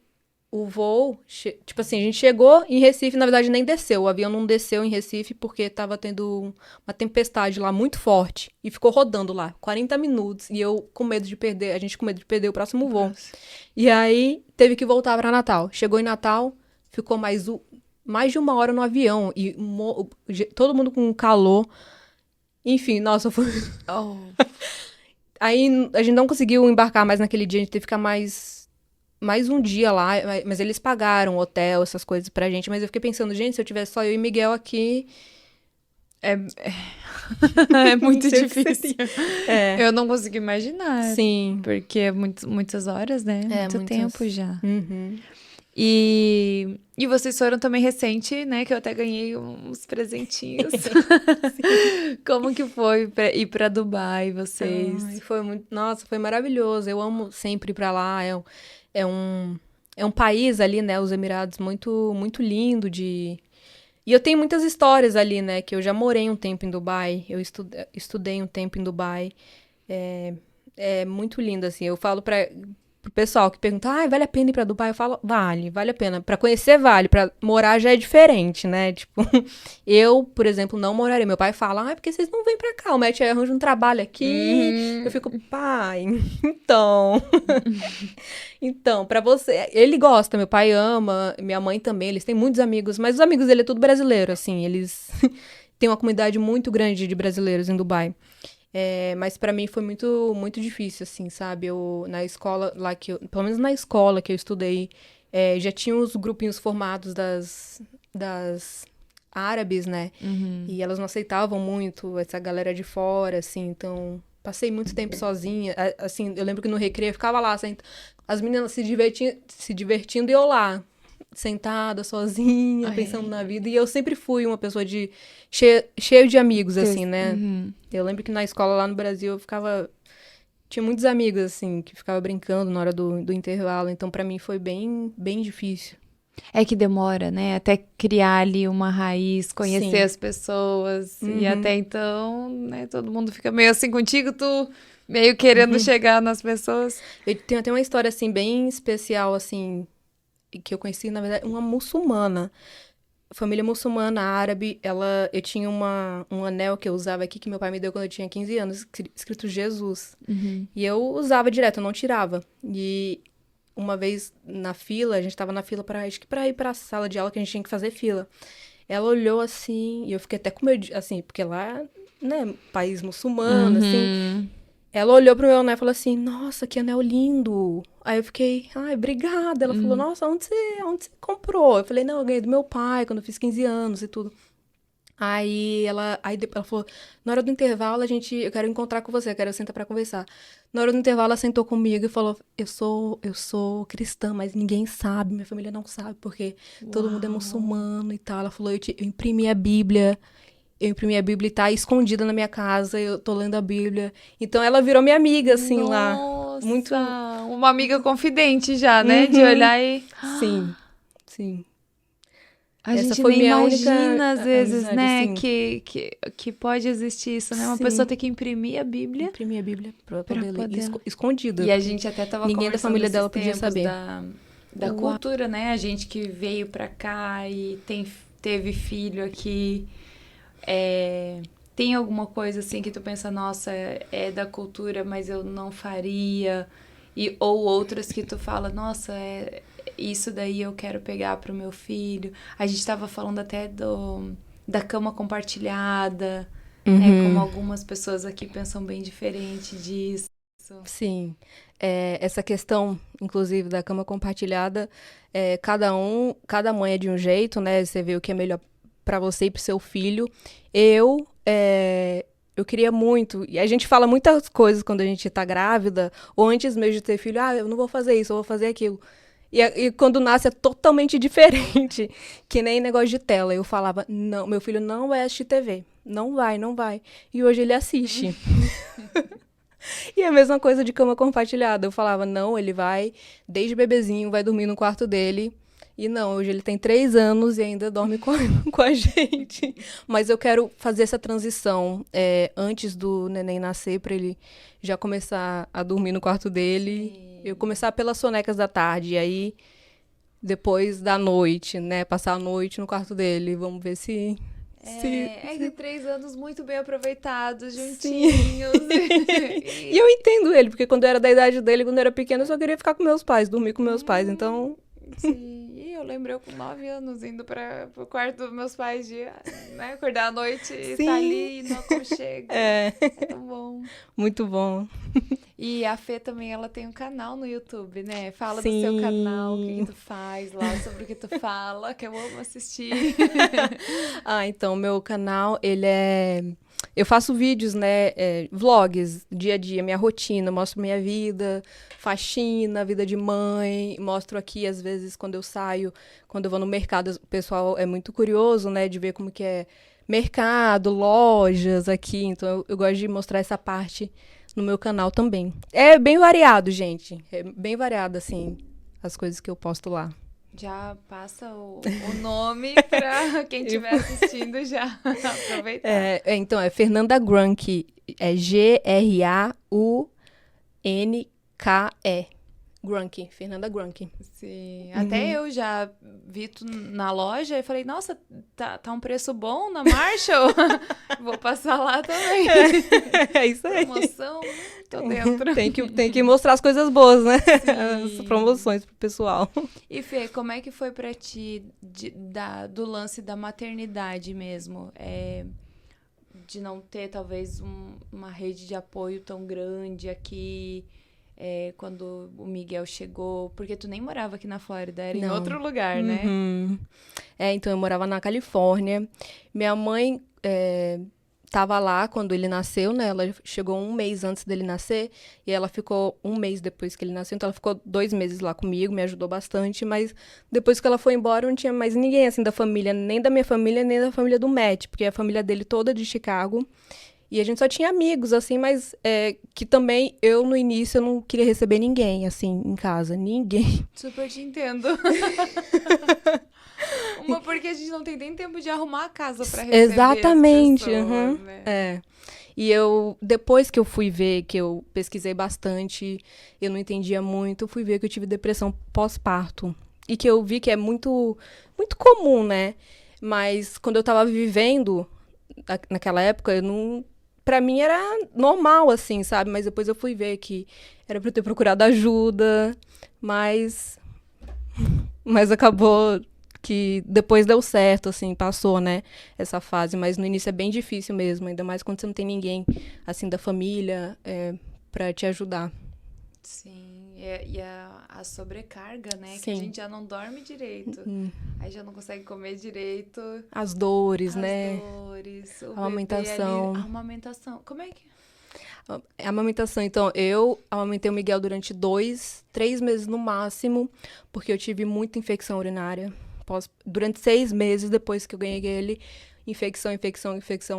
o voo, tipo assim, a gente chegou em Recife, na verdade nem desceu. O avião não desceu em Recife porque tava tendo uma tempestade lá muito forte. E ficou rodando lá, 40 minutos. E eu com medo de perder, a gente com medo de perder o próximo voo. Nossa. E aí teve que voltar pra Natal. Chegou em Natal, ficou mais de uma hora no avião. E todo mundo com calor. Enfim, nossa, foi... Aí a gente não conseguiu embarcar mais naquele dia, a gente teve que ficar mais um dia lá, mas eles pagaram hotel, essas coisas pra gente, mas eu fiquei pensando, gente, se eu tivesse só eu e Miguel aqui... É muito difícil. Eu não consigo imaginar. Sim. Porque é muitas horas, né? Muito tempo já. Uhum. E vocês foram também recente, né? Que eu até ganhei uns presentinhos. Como que foi ir pra Dubai, vocês? Ai, foi muito... Nossa, foi maravilhoso. Eu amo sempre ir pra lá. É um país ali, né? Os Emirados, muito, muito lindo E eu tenho muitas histórias ali, né? Que eu já morei um tempo em Dubai, eu estudei um tempo em Dubai. É, é muito lindo, assim. Eu falo pro pessoal que pergunta, vale a pena ir pra Dubai? Eu falo, vale a pena. Pra conhecer, vale. Pra morar já é diferente, né? Tipo, eu, por exemplo, não moraria. Meu pai fala, é porque vocês não vêm pra cá. O Matt arranja um trabalho aqui. Eu fico, pai, então... Então, pra você... Ele gosta, meu pai ama, minha mãe também. Eles têm muitos amigos, mas os amigos dele é tudo brasileiro, assim. Eles têm uma comunidade muito grande de brasileiros em Dubai. Mas pra mim foi muito, muito difícil, assim, sabe? Na escola lá pelo menos na escola que eu estudei, já tinha os grupinhos formados das árabes, né? E elas não aceitavam muito essa galera de fora, assim, então passei muito tempo sozinha. Assim, eu lembro que no recreio eu ficava lá, as meninas se divertindo e eu lá, sentada, sozinha, pensando na vida. E eu sempre fui uma pessoa cheio de amigos, assim, né? Eu lembro que na escola lá no Brasil tinha muitos amigos, assim, que ficava brincando na hora do intervalo. Então, pra mim, foi bem, bem difícil. É que demora, né? Até criar ali uma raiz, conhecer Sim. as pessoas. E até então, né? Todo mundo fica meio assim contigo, tu meio querendo chegar nas pessoas. Eu tenho até uma história, assim, bem especial, assim, que eu conheci, na verdade, uma muçulmana. Família muçulmana, árabe, eu tinha um anel que eu usava aqui, que meu pai me deu quando eu tinha 15 anos, escrito Jesus. E eu usava direto, eu não tirava. E uma vez na fila, a gente tava na fila acho que pra ir pra sala de aula, que a gente tinha que fazer fila. Ela olhou assim, e eu fiquei até com medo, assim, porque lá, né, país muçulmano, assim. Ela olhou pro meu anel e falou assim, nossa, que anel lindo. Aí eu fiquei, obrigada. Ela falou, nossa, onde você comprou? Eu falei, não, eu ganhei do meu pai quando eu fiz 15 anos e tudo. Aí ela falou, na hora do intervalo eu quero encontrar com você, eu quero sentar pra conversar. Na hora do intervalo ela sentou comigo e falou, eu sou cristã, mas ninguém sabe, minha família não sabe, porque todo mundo é muçulmano e tal. Ela falou, eu imprimi a Bíblia. Eu imprimi a Bíblia e tá escondida na minha casa, eu tô lendo a Bíblia. Então ela virou minha amiga, assim, lá. Muito. Uma amiga confidente já, né? De olhar e. Sim, sim. A Essa gente foi nem minha única imagina, às vezes, amizade, né? assim. Que pode existir isso, né? Uma Sim. pessoa ter que imprimir a Bíblia. Imprimir a Bíblia pra Pra poder ler. poder... Escondida. E a gente até tava ninguém da conversando família esses dela podia tempos saber. da cultura, né? A gente que veio pra cá e teve filho aqui. Tem alguma coisa assim que tu pensa, nossa, é da cultura, mas eu não faria? Ou outras que tu fala, nossa, isso daí eu quero pegar pro meu filho. A gente tava falando até da cama compartilhada, né? Como algumas pessoas aqui pensam bem diferente disso. Sim. Essa questão, inclusive, da cama compartilhada, cada mãe é de um jeito, né? Você vê o que é melhor pra você e pro seu filho. Eu queria muito, e a gente fala muitas coisas quando a gente tá grávida, ou antes mesmo de ter filho, eu não vou fazer isso, eu vou fazer aquilo. E quando nasce é totalmente diferente, que nem negócio de tela. Eu falava, não, meu filho não vai assistir TV, não vai, não vai. E hoje ele assiste. E a mesma coisa de cama compartilhada. Eu falava, não, ele vai, desde bebezinho, vai dormir no quarto dele. E não, hoje ele tem 3 anos e ainda dorme com a gente. Mas eu quero fazer essa transição antes do neném nascer, pra ele já começar a dormir no quarto dele. Sim. Eu começar pelas sonecas da tarde, e aí depois da noite, né? Passar a noite no quarto dele. Vamos ver se... de 3 anos muito bem aproveitados, juntinhos. E eu entendo ele, porque quando eu era da idade dele, quando eu era pequena, eu só queria ficar com meus pais, dormir com meus pais, então... Sim, e eu lembro eu com 9 anos indo pro quarto dos meus pais, né, acordar à noite e estar ali no aconchego. É tão bom. Muito bom. E a Fê também, ela tem um canal no YouTube, né? Fala Sim. do seu canal, o que tu faz lá, sobre o que tu fala, que eu amo assistir. Então, meu canal, ele é... Eu faço vídeos, né, vlogs, dia a dia, minha rotina, mostro minha vida, faxina, vida de mãe, mostro aqui, às vezes, quando eu saio, quando eu vou no mercado, o pessoal é muito curioso, né, de ver como que é mercado, lojas aqui, então eu gosto de mostrar essa parte no meu canal também. É bem variado, gente, é bem variado, assim, as coisas que eu posto lá. Já passa o nome pra quem estiver assistindo já aproveitar. Então, é Fernanda Grunke. É GraunkE. Grunke, Fernanda Grunke. Sim, até eu já vi tu na loja e falei, nossa, tá um preço bom na Marshall? Vou passar lá também. É isso aí. Promoção, tô dentro. Tem que mostrar as coisas boas, né? Sim. As promoções pro pessoal. E Fê, como é que foi pra ti do lance da maternidade mesmo? De não ter, talvez, uma rede de apoio tão grande aqui, quando o Miguel chegou, porque tu nem morava aqui na Flórida, era em outro lugar, né? Então eu morava na Califórnia. Minha mãe tava lá quando ele nasceu, né? Ela chegou 1 mês antes dele nascer e ela ficou 1 mês depois que ele nasceu. Então ela ficou 2 meses lá comigo, me ajudou bastante. Mas depois que ela foi embora, não tinha mais ninguém, assim, da família. Nem da minha família, nem da família do Matt. Porque a família dele toda é de Chicago. E a gente só tinha amigos, assim, mas que também eu, no início, eu não queria receber ninguém, assim, em casa. Ninguém. Super te entendo. Porque a gente não tem nem tempo de arrumar a casa pra receber Exatamente, as pessoas, né? E depois que eu fui ver, que eu pesquisei bastante, eu não entendia muito, eu fui ver que eu tive depressão pós-parto. E que eu vi que é muito, muito comum, né? Mas quando eu tava vivendo, naquela época, eu não... Pra mim era normal, assim, sabe? Mas depois eu fui ver que era pra eu ter procurado ajuda, mas acabou que depois deu certo, assim, passou, né, essa fase. Mas no início é bem difícil mesmo, ainda mais quando você não tem ninguém, assim, da família pra te ajudar. Sim, e a sobrecarga, né? Sim. Que a gente já não dorme direito. Aí já não consegue comer direito. As dores, né? As dores, a amamentação. A amamentação. Como é que... A amamentação, então, eu amamentei o Miguel durante 2, 3 meses no máximo, porque eu tive muita infecção urinária. Durante 6 meses depois que eu ganhei ele, infecção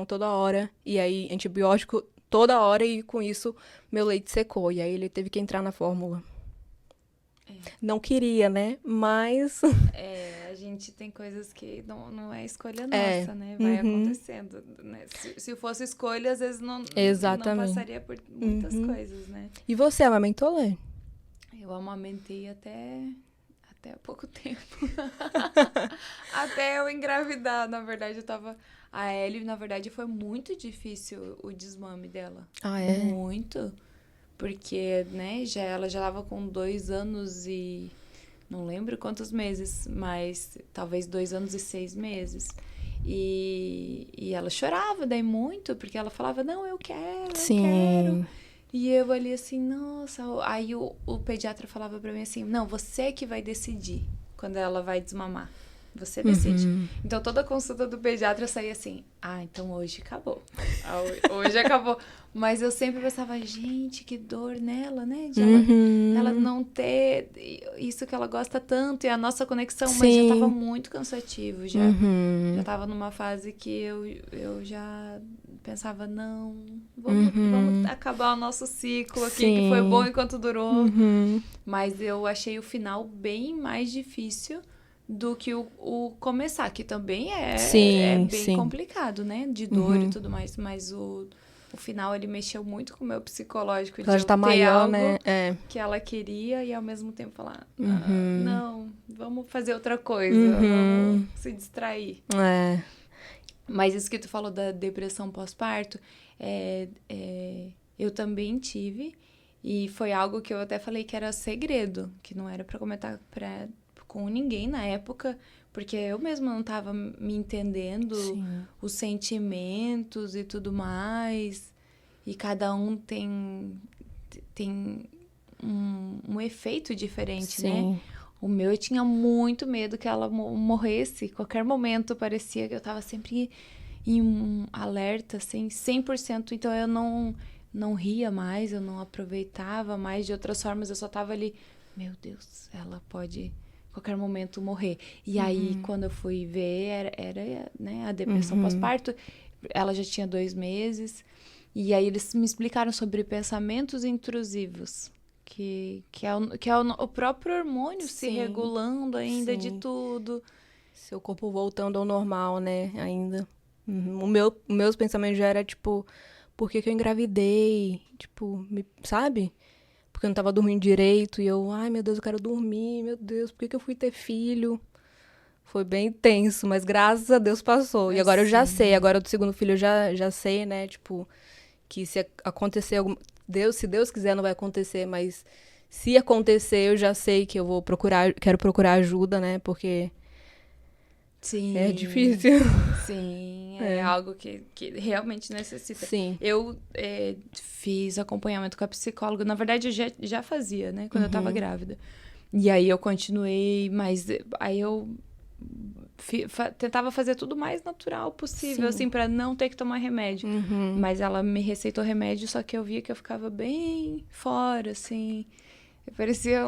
toda hora. E aí, antibiótico toda hora, e com isso, meu leite secou. E aí, ele teve que entrar na fórmula. Não queria, né? Mas... a gente tem coisas que não é escolha nossa, né? Vai acontecendo, né? Se fosse escolha, às vezes não passaria por muitas coisas, né? E você amamentou, Lê? Eu amamentei até há pouco tempo. Até eu engravidar, na verdade, eu tava... A Ellie, na verdade, foi muito difícil o desmame dela. Ah, é? Muito. Porque, né, ela já tava com 2 anos e... Não lembro quantos meses, mas talvez 2 anos e 6 meses. E ela chorava daí muito, porque ela falava, não, eu quero. E eu ali assim, nossa... Aí o pediatra falava pra mim assim, não, você que vai decidir quando ela vai desmamar. Você decide. Então, toda a consulta do pediatra saía assim, então hoje acabou. Hoje acabou. Mas eu sempre pensava, gente, que dor nela, né? De ela não ter isso que ela gosta tanto e a nossa conexão, mas já tava muito cansativo. Já tava numa fase que eu já pensava, não, vamos acabar o nosso ciclo aqui, que foi bom enquanto durou. Mas eu achei o final bem mais difícil do que o começar, que também é bem complicado, né? De dor e tudo mais. Mas o final, ele mexeu muito com o meu psicológico. Ela já tá maior, né? Que ela queria e ao mesmo tempo falar, não, vamos fazer outra coisa, vamos se distrair. Mas isso que tu falou da depressão pós-parto, eu também tive. E foi algo que eu até falei que era segredo, que não era pra comentar com ninguém na época, porque eu mesma não estava me entendendo, os sentimentos e tudo mais, e cada um tem um efeito diferente, né? O meu, eu tinha muito medo que ela morresse, qualquer momento parecia que eu estava sempre em um alerta, assim, 100%, então eu não ria mais, eu não aproveitava mais de outras formas, eu só estava ali, meu Deus, ela pode... qualquer momento morrer. E aí, quando eu fui ver, era né, a depressão pós-parto. Ela já tinha 2 meses. E aí, eles me explicaram sobre pensamentos intrusivos. Que é o próprio hormônio se Sim, regulando ainda de sim. tudo. Seu corpo voltando ao normal, né? Ainda. Uhum. Meus pensamentos já era tipo, por que que eu engravidei? Tipo, sabe? Porque eu não tava dormindo direito e eu, ai meu Deus, eu quero dormir, meu Deus, por que que eu fui ter filho? Foi bem tenso, mas graças a Deus passou. E agora eu já sei, Assim, agora do segundo filho eu já sei, né? Tipo, que se acontecer algum. Se Deus quiser, não vai acontecer, mas se acontecer, eu já sei que eu vou procurar, quero procurar ajuda, né? Porque é sim, difícil. sim, é É. algo que realmente necessita. Sim. Eu fiz acompanhamento com a psicóloga. Na verdade, eu já fazia, né? Quando eu tava Uhum. grávida. E aí eu continuei, mas aí eu tentava fazer tudo o mais natural possível, Sim. assim, pra não ter que tomar remédio. Uhum. Mas ela me receitou remédio, só que eu via que eu ficava bem fora, assim. Eu parecia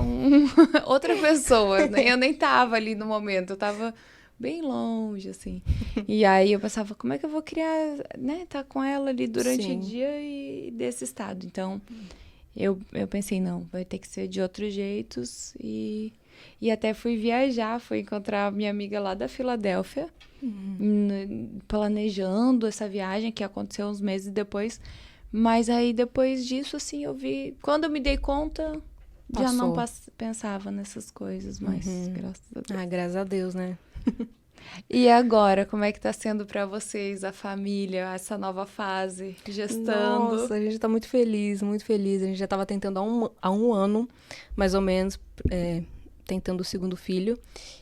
outra pessoa, né? Eu nem tava ali no momento, eu tava bem longe, assim. E aí eu pensava, como é que eu vou criar, né? Tá com ela ali durante o Sim. dia e desse estado. Então, eu pensei, não, vai ter que ser de outros jeitos. E até fui viajar, fui encontrar minha amiga lá da Filadélfia, planejando essa viagem que aconteceu uns meses depois. Mas aí depois disso, assim, eu vi. Quando eu me dei conta, já não Passou. pensava nessas coisas, mas graças a Deus. Ah, graças a Deus, né? E agora, como é que tá sendo pra vocês, a família, essa nova fase, gestando? Nossa, a gente tá muito feliz, muito feliz. A gente já tava tentando há um ano, mais ou menos, tentando o segundo filho.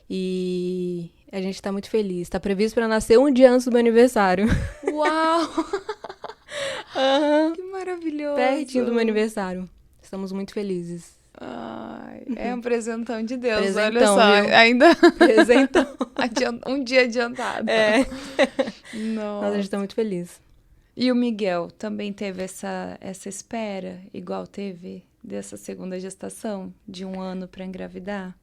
E a gente tá muito feliz. Tá previsto pra nascer um dia antes do meu aniversário. Uau! Aham. Que maravilhoso! Pertinho do meu aniversário. Estamos muito felizes. Ai, é um presentão de Deus, olha Presentão, só. viu? Ainda Presentão. um dia adiantado. É. Nossa, a gente Nossa. tá muito feliz. E o Miguel também teve essa espera, igual teve dessa segunda gestação, de 1 ano pra engravidar?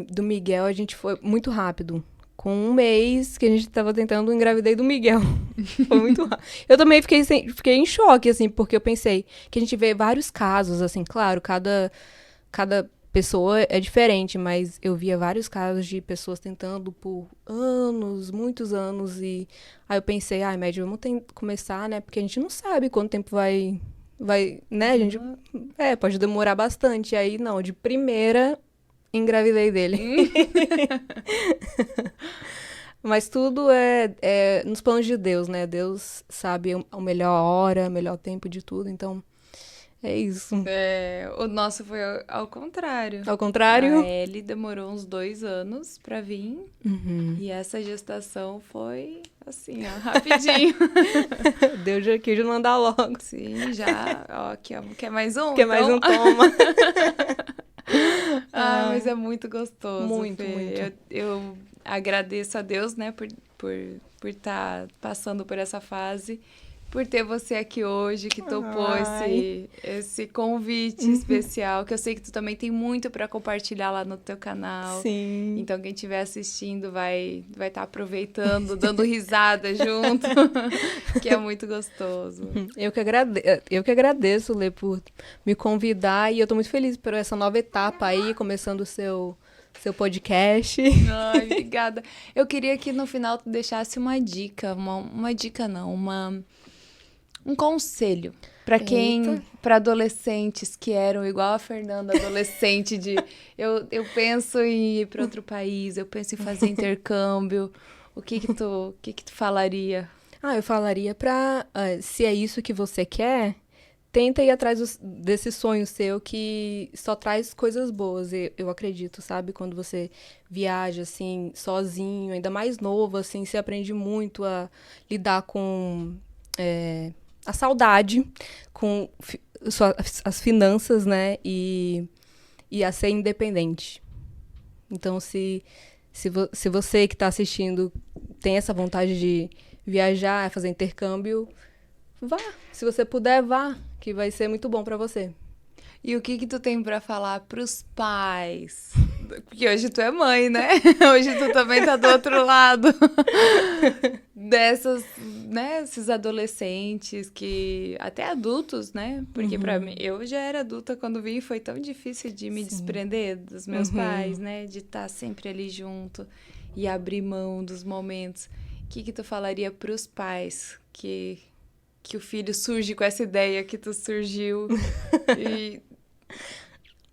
Do Miguel a gente foi muito rápido. Com um mês que a gente tava tentando, engravidei do Miguel. Foi muito rápido. Eu também fiquei em choque, assim, porque eu pensei que a gente vê vários casos, assim, claro, cada pessoa é diferente, mas eu via vários casos de pessoas tentando por anos, muitos anos, e aí eu pensei, médio, vamos começar, né, porque a gente não sabe quanto tempo vai, né, a gente, pode demorar bastante, aí não, de primeira engravidei dele. Mas tudo é nos planos de Deus, né? Deus sabe a melhor hora, o melhor tempo de tudo, então é isso. O nosso foi ao contrário. Ao A contrário. Ellie demorou uns 2 anos pra vir. E essa gestação foi assim, ó, rapidinho. Deus já quis mandar logo. Sim, já. Ó, aqui, ó, quer mais um? Quer mais um toma. Mas é muito gostoso, Muito, Fê. muito. Eu agradeço a Deus, né, por estar passando por essa fase, por ter você aqui hoje, que topou esse convite especial, que eu sei que tu também tem muito para compartilhar lá no teu canal. Sim. Então, quem estiver assistindo vai estar aproveitando, dando risada junto, que é muito gostoso. Eu que agradeço, Lê, por me convidar e eu tô muito feliz por essa nova etapa aí, começando o seu podcast. Ai, obrigada. Eu queria que no final tu deixasse uma dica, uma dica não, um conselho para adolescentes que eram igual a Fernanda, adolescente de eu penso em ir para outro país, eu penso em fazer intercâmbio. O que tu falaria? Eu falaria se é isso que você quer, tenta ir atrás desse sonho seu que só traz coisas boas, eu acredito, sabe? Quando você viaja, assim, sozinho, ainda mais novo, assim, você aprende muito a lidar com a saudade, com as finanças, né? E a ser independente. Então, se você que está assistindo tem essa vontade de viajar, fazer intercâmbio, vá. Se você puder, vá, que vai ser muito bom para você. E o que tu tem para falar pros pais Porque hoje tu é mãe, né? Hoje tu também tá do outro lado. Dessas, né? Esses adolescentes que... Até adultos, né? Porque pra mim... Eu já era adulta quando vim. Foi tão difícil de me desprender dos meus pais, né? De estar sempre ali junto. E abrir mão dos momentos. O que tu falaria pros pais que o filho surge com essa ideia que tu surgiu? E...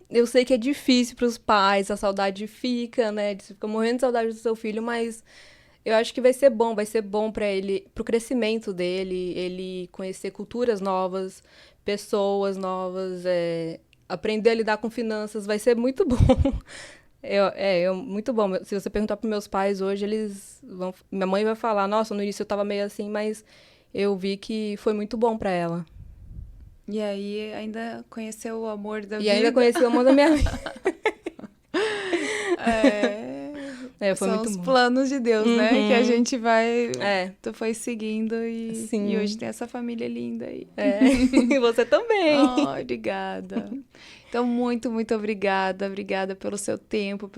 Eu sei que é difícil pros pais, a saudade fica, né? Você fica morrendo de saudade do seu filho, mas eu acho que vai ser bom pra ele, pro crescimento dele, ele conhecer culturas novas, pessoas novas, aprender a lidar com finanças, vai ser muito bom. Muito bom. Se você perguntar pros meus pais hoje, eles vão... Minha mãe vai falar, nossa, no início eu tava meio assim, mas eu vi que foi muito bom pra ela. E aí, ainda conheceu o amor da vida. E ainda conheci o amor da minha vida. Foi são muito os bom. planos de Deus, né? Que a gente vai... Tu foi seguindo Sim. E hoje tem essa família linda aí. E você também. Oh, obrigada. Então, muito, muito obrigada. Obrigada pelo seu tempo,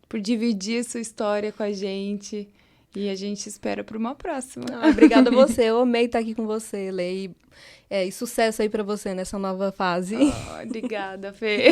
por dividir sua história com a gente. E a gente espera para uma próxima. Obrigada a você. Eu amei estar aqui com você, Lê. E sucesso aí pra você nessa nova fase. Obrigada, Fê.